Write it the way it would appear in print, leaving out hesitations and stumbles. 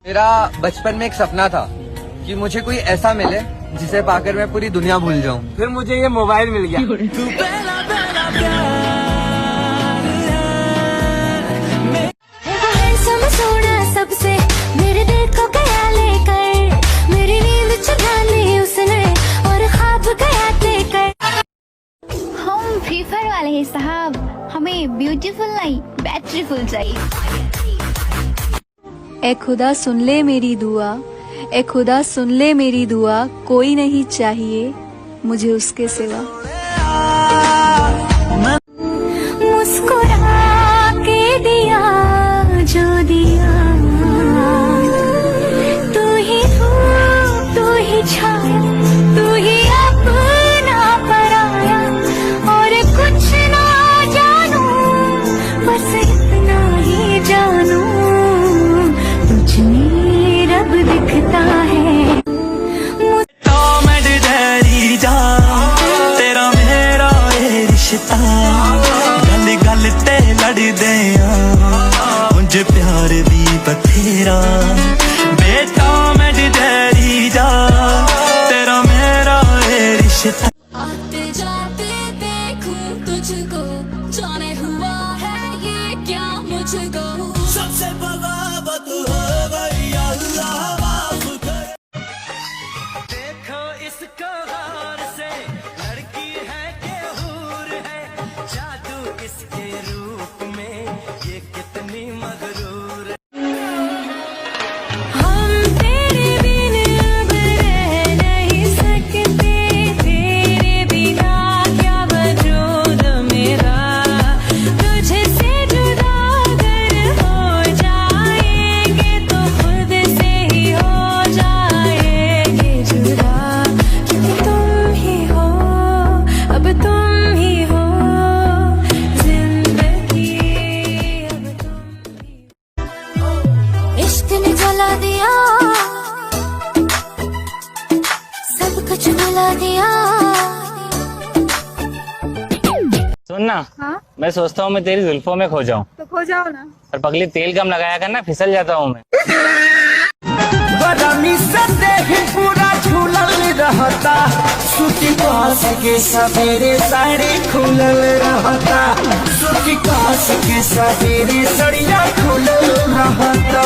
मेरा बचपन में एक सपना था कि मुझे कोई ऐसा मिले जिसे पाकर मैं पूरी दुनिया भूल जाऊं। फिर मुझे ये मोबाइल मिल गया। सबसे मेरे दिल को गया लेकर, मेरी नींद चुरा ली उसने और ख्वाब गया लेकर। हम फ्री फायर वाले हैं साहब, हमें ब्यूटीफुल नहीं बैटरीफुल चाहिए। ए खुदा सुन ले मेरी दुआ, ए खुदा सुन ले मेरी दुआ, कोई नहीं चाहिए मुझे उसके सिवा। मुस्कुरा के दिया जो दिया, तू ही धूप तू ही छाया, तू ही अपना पराया, और कुछ ना जानू बस इतना ही जानू, तुझ में रब दिखता है। तो मैं डरी जा तेरा मेरा ये रिश्ता, गल गल ते लड़दे मुझे प्यार भी बथेरा, बेटा मैं डरी जा तेरा मेरा ये रिश्ता। आते जाते देखूं तुझको, जाने हुआ है ये क्या मुझको। सबसे बगावत हो गई अल्लाह माफ कर। देखो इसको गौर से, लड़की है के हूर है, जादू इसके रूप में ये कितनी मगरूर है। हम तेरे बिन अब रह नहीं सकते, तेरे बिना क्या वजूद मेरा, तुझसे जुदा अगर हो जाएंगे तो खुद से ही हो जाएंगे जुदा, क्योंकि तुम ही हो, अब तुम ही हो जिंदगी, अब तुम ही। इश्क ने जला दिया, सब कुछ भुला दिया। सुनना, हाँ? मैं सोचता हूँ मैं तेरी जुल्फों में खो जाऊं, तो खो जाओ ना। और पगली तेल कम लगाया करना, फिसल जाता हूँ मैं। गरमी से देह पूरा झूलल रहता, सूती कास के सवेरे साड़ी खुलल रहता, सूती कास के सवेरे सड़िया खुलल रहता।